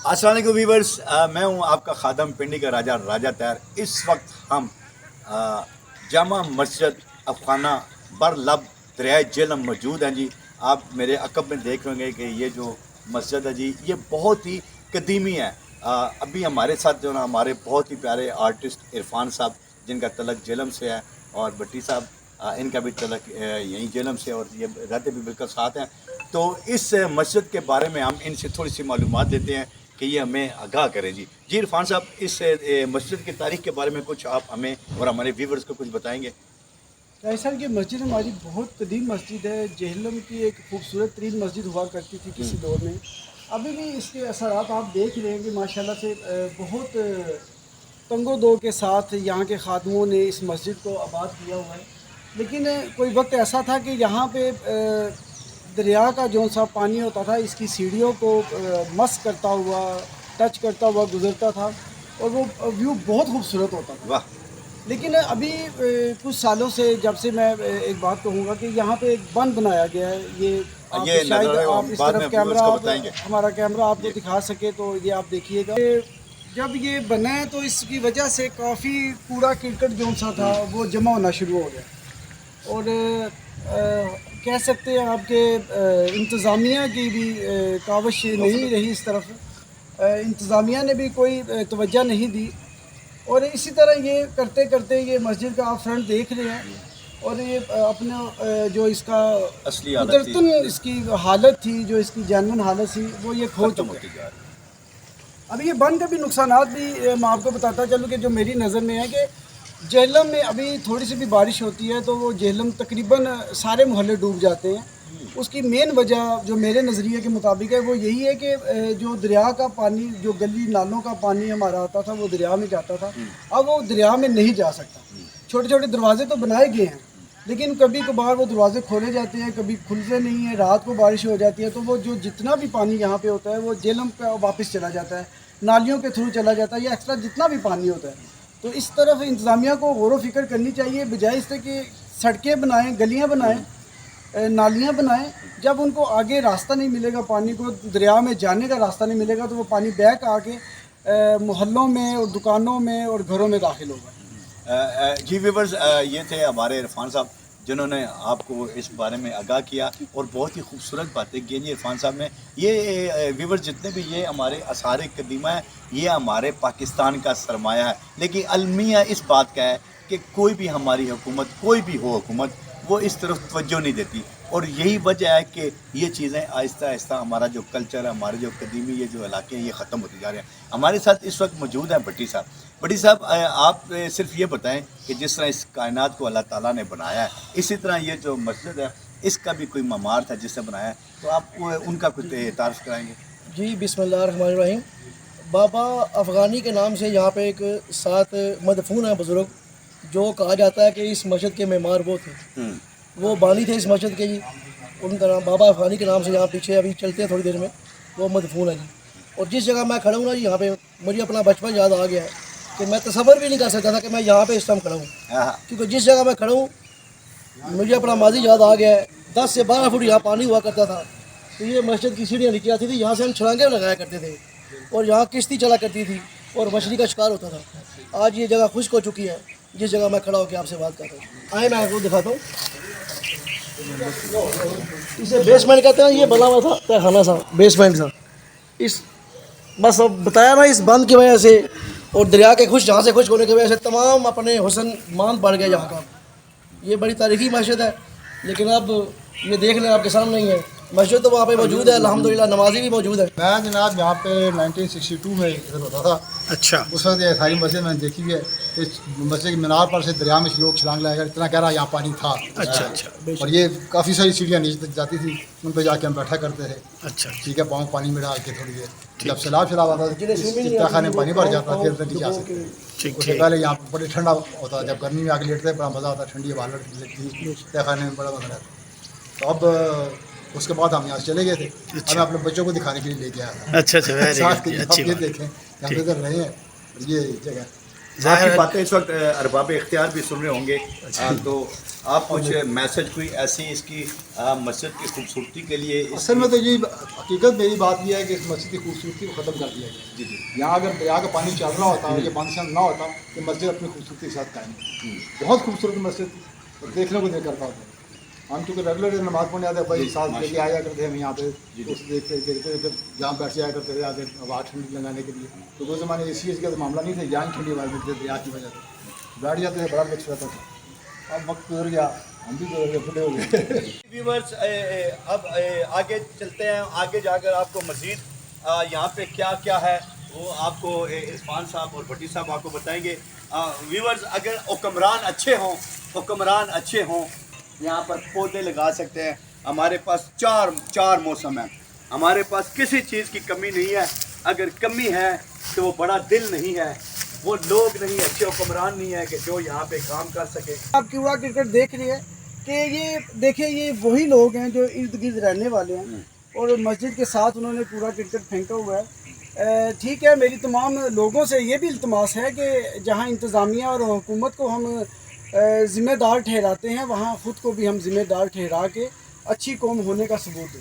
السلام علیکم ویورز، میں ہوں آپ کا خادم پنڈی کا راجہ طاہر۔ اس وقت ہم جامع مسجد افخانہ بر لب دریائے جہلم موجود ہیں جی۔ آپ میرے عقب میں دیکھ رہے ہیں کہ یہ جو مسجد ہے جی، یہ بہت ہی قدیمی ہے۔ ابھی ہمارے ساتھ جو نا ہمارے بہت ہی پیارے آرٹسٹ عرفان صاحب، جن کا تعلق جہلم سے ہے، اور بٹی صاحب ان کا بھی تعلق یہیں جہلم سے، اور یہ رہتے بھی بالکل ساتھ ہیں۔ تو اس مسجد کے بارے میں ہم ان سے تھوڑی سی معلومات دیتے ہیں کہ یہ ہمیں آگاہ کریں جی۔ عرفان صاحب، اس مسجد کی تاریخ کے بارے میں کچھ آپ ہمیں اور ہمارے ویورز کو کچھ بتائیں گے؟ ایسا کہ مسجد ہماری بہت قدیم مسجد ہے، جہلم کی ایک خوبصورت ترین مسجد ہوا کرتی تھی کسی دور میں۔ ابھی بھی اس کے اثرات آپ دیکھ رہے ہیں کہ ماشاءاللہ سے بہت تنگ و دو کے ساتھ یہاں کے خادموں نے اس مسجد کو آباد کیا ہوا ہے۔ لیکن کوئی وقت ایسا تھا کہ یہاں پہ دریا کا جو سا پانی ہوتا تھا، اس کی سیڑھیوں کو مس کرتا ہوا، ٹچ کرتا ہوا گزرتا تھا، اور وہ ویو بہت خوبصورت ہوتا تھا۔ واہ! لیکن ابھی کچھ سالوں سے، جب سے میں ایک بات کہوں گا کہ یہاں پہ ایک بند بنایا گیا ہے، یہ شاید آپ اس طرف کیمرہ، ہمارا کیمرہ آپ کو دکھا سکے تو یہ آپ دیکھیے گا۔ جب یہ بنا ہے تو اس کی وجہ سے کافی کوڑا کرکٹ جو سا تھا وہ جمع ہونا شروع ہو گیا، اور کہہ سکتے ہیں آپ کے انتظامیہ کی بھی کاوش نہیں رہی اس طرف، انتظامیہ نے بھی کوئی توجہ نہیں دی، اور اسی طرح یہ کرتے کرتے یہ مسجد کا آپ فرنٹ دیکھ رہے ہیں، اور یہ اپنا جو اس کا اصلی قدرتاً اس کی حالت تھی، جو اس کی جینون حالت تھی، وہ یہ کھو چکی ہے۔ ابھی یہ بند کے بھی نقصانات بھی میں آپ کو بتاتا چلوں کہ جو میری نظر میں ہے کہ جہلم میں ابھی تھوڑی سی بھی بارش ہوتی ہے تو وہ جہلم تقریباً سارے محلے ڈوب جاتے ہیں۔ اس کی مین وجہ جو میرے نظریے کے مطابق ہے وہ یہی ہے کہ جو دریا کا پانی، جو گلی نالوں کا پانی ہمارا آتا تھا وہ دریا میں جاتا تھا، اب وہ دریا میں نہیں جا سکتا۔ چھوٹے چھوٹے دروازے تو بنائے گئے ہیں، لیکن کبھی کبھار وہ دروازے کھولے جاتے ہیں، کبھی کھلتے نہیں ہیں، رات کو بارش ہو جاتی ہے تو وہ جو جتنا بھی پانی یہاں پہ ہوتا ہے وہ جہلم پہ واپس چلا جاتا ہے، نالیوں کے تھرو چلا جاتا ہے، یا ایکسٹرا جتنا بھی پانی ہوتا ہے۔ تو اس طرف انتظامیہ کو غور و فکر کرنی چاہیے، بجائے اس سے کہ سڑکیں بنائیں، گلیاں بنائیں، نالیاں بنائیں۔ جب ان کو آگے راستہ نہیں ملے گا، پانی کو دریا میں جانے کا راستہ نہیں ملے گا، تو وہ پانی بیک آ کے محلوں میں اور دکانوں میں اور گھروں میں داخل ہوگا۔ جی ویورز، یہ تھے ہمارے عرفان صاحب جنہوں نے آپ کو اس بارے میں آگاہ کیا، اور بہت ہی خوبصورت باتیں کی جی عرفان صاحب نے۔ یہ ویورز جتنے بھی یہ ہمارے آثار قدیمہ ہیں، یہ ہمارے پاکستان کا سرمایہ ہے، لیکن المیہ اس بات کا ہے کہ کوئی بھی ہماری حکومت، کوئی بھی ہو حکومت، وہ اس طرف توجہ نہیں دیتی، اور یہی وجہ ہے کہ یہ چیزیں آہستہ آہستہ ہمارا جو کلچر ہے، ہمارے جو قدیمی یہ جو علاقے ہیں، یہ ختم ہوتے جا رہے ہیں۔ ہمارے ساتھ اس وقت موجود ہیں بٹی صاحب۔ بٹی صاحب، آپ صرف یہ بتائیں کہ جس طرح اس کائنات کو اللہ تعالیٰ نے بنایا ہے، اسی طرح یہ جو مسجد ہے اس کا بھی کوئی معمار تھا جس نے بنایا ہے، تو آپ ان کا کچھ تعارف کرائیں گے؟ جی، بسم اللہ الرحمن الرحیم۔ بابا افغانی کے نام سے یہاں پہ ایک ساتھ مدفون ہے بزرگ، جو کہا جاتا ہے کہ اس مسجد کے معمار وہ تھے، وہ بانی تھے اس مسجد کے جی۔ ان کا نام بابا افغانی کے نام سے یہاں پیچھے ابھی چلتے ہیں تھوڑی دیر میں، وہ مدفون ہے جی۔ اور جس جگہ میں کھڑا ہوں نا جی، یہاں پہ مجھے اپنا بچپن یاد آ گیا ہے کہ میں تصور بھی نہیں کر سکتا تھا کہ میں یہاں پہ اس ٹائم کھڑا ہوں، کیونکہ جس جگہ میں کھڑا ہوں مجھے اپنا ماضی یاد آ گیا ہے۔ 10 سے 12 فٹ یہاں پانی ہوا کرتا تھا، تو یہ مسجد کی سیڑھیاں نیچے آتی تھی، یہاں سے ہم چھلانگیں لگایا کرتے تھے، اور یہاں کشتی چلا کرتی تھی اور مچھلی کا شکار ہوتا تھا۔ آج یہ جگہ خشک ہو چکی ہے، جس جگہ میں کھڑا ہو کے آپ سے بات کر رہا ہوں۔ آئے میں آپ کو دکھاتا ہوں، اسے بیسمنٹ کہتے ہیں، یہ بنا ہوا تھا تہ خانہ سا، بیسمنٹ سا۔ اس بس اب بتایا نا، اس بند کی وجہ سے اور دریا کے جہاں سے خشک ہونے کی وجہ سے تمام اپنے حسن مان بڑھ گیا یہاں کا۔ یہ بڑی تاریخی مسجد ہے، لیکن اب یہ دیکھ لیں آپ کے سامنے ہی ہے مسجد تو وہاں پہ موجود ہے الحمدللہ، نمازی بھی موجود ہے. میں جناب یہاں پہ 1962 میں ادھر ہوتا تھا. اچھا. اس وقت یہ ساری مسجد میں نے دیکھی ہوئی ہے. اس مسجد کے مینار پر سے دریا میں سے لوگ چھلانگ لگا کر اتنا گہرا یہاں پانی تھا. اچھا اچھا. اور یہ کافی ساری سیڑھیاں نیچے تک جاتی تھی، ان پہ جا کے ہم بیٹھا کرتے تھے. اچھا. ٹھیک ہے، پاؤں پانی میں ڈال کے تھوڑی دیر. جب سیلاب آتا تھا خانے پانی بھر جاتا، پھر اندر نہیں جا سکتے. اس سے پہلے یہاں بڑے ٹھنڈا ہوتا تھا، جب گرمی میں آ کے لیٹتے بڑا مزہ آتا، ٹھنڈی ہوا لگتی تہ خانے میں بڑا مزہ آتا. تو اب اس کے بعد ہم یہاں سے چلے گئے تھے. اب میں اپنے بچوں کو دکھانے کے لیے لے کے آیا تھا. اچھا اچھا. ساتھ کے آپ یہ دیکھیں ہم ادھر رہے ہیں اور یہ جگہ. آپ کی باتیں اس وقت ارباب اختیار بھی سن رہے ہوں گے، تو آپ کچھ میسج کوئی ایسی اس کی مسجد کی خوبصورتی کے لیے؟ اصل میں تو یہ حقیقت میری بات یہ ہے کہ اس مسجد کی خوبصورتی کو ختم کر دیا گیا. جی جی. یہاں اگر دریا کا پانی چل رہا ہوتا اور یہ پانی نہ ہوتا تو مسجد اپنی خوبصورتی کے ساتھ قائم ہے. بہت خوبصورت مسجد، اور دیکھنے کو نہیں کرتا ہوتا. ہم چونکہ ریگولر نماز پڑھنے آتے بھائی ساتھ لے کے آیا کرتے ہیں یہاں پہ، اس دیکھتے دیکھتے جہاں بیٹھ جایا کرتے تھے آگے ہوا ٹھنڈی لگانے کے لیے. تو وہ زمانے اے سی ایس کا تو معاملہ نہیں تھا، یہاں ٹھنڈی ہوا ملتی تھی دریا کی وجہ سے. بیٹھ جاتے تھے، بڑا لطف رہتا تھا. اب وقت گزر گیا، ہم بھی گزر گئے، بوڑھے ہو گئے. ویورز اب آگے چلتے ہیں. آگے جا کر آپ کو مزید یہاں پہ کیا کیا ہے وہ آپ کو عرفان صاحب اور بھٹی صاحب آپ کو بتائیں گے. ویورز اگر حکمران اچھے ہوں یہاں پر پودے لگا سکتے ہیں. ہمارے پاس چار موسم ہیں، ہمارے پاس کسی چیز کی کمی نہیں ہے. اگر کمی ہے تو وہ بڑا دل نہیں ہے، وہ لوگ نہیں، اچھے حکمران نہیں ہے کہ جو یہاں پہ کام کر سکے. آپ کیوڑا کرکٹ دیکھ رہے ہیں کہ یہ دیکھیں یہ وہی لوگ ہیں جو ارد گرد رہنے والے ہیں، اور مسجد کے ساتھ انہوں نے پورا کرکٹ پھینکا ہوا ہے. ٹھیک ہے، میری تمام لوگوں سے یہ بھی التماس ہے کہ جہاں انتظامیہ اور حکومت کو ہم ذمہ دار ٹھہراتے ہیں، وہاں خود کو بھی ہم ذمہ دار ٹھہرا کے اچھی قوم ہونے کا ثبوت دیں.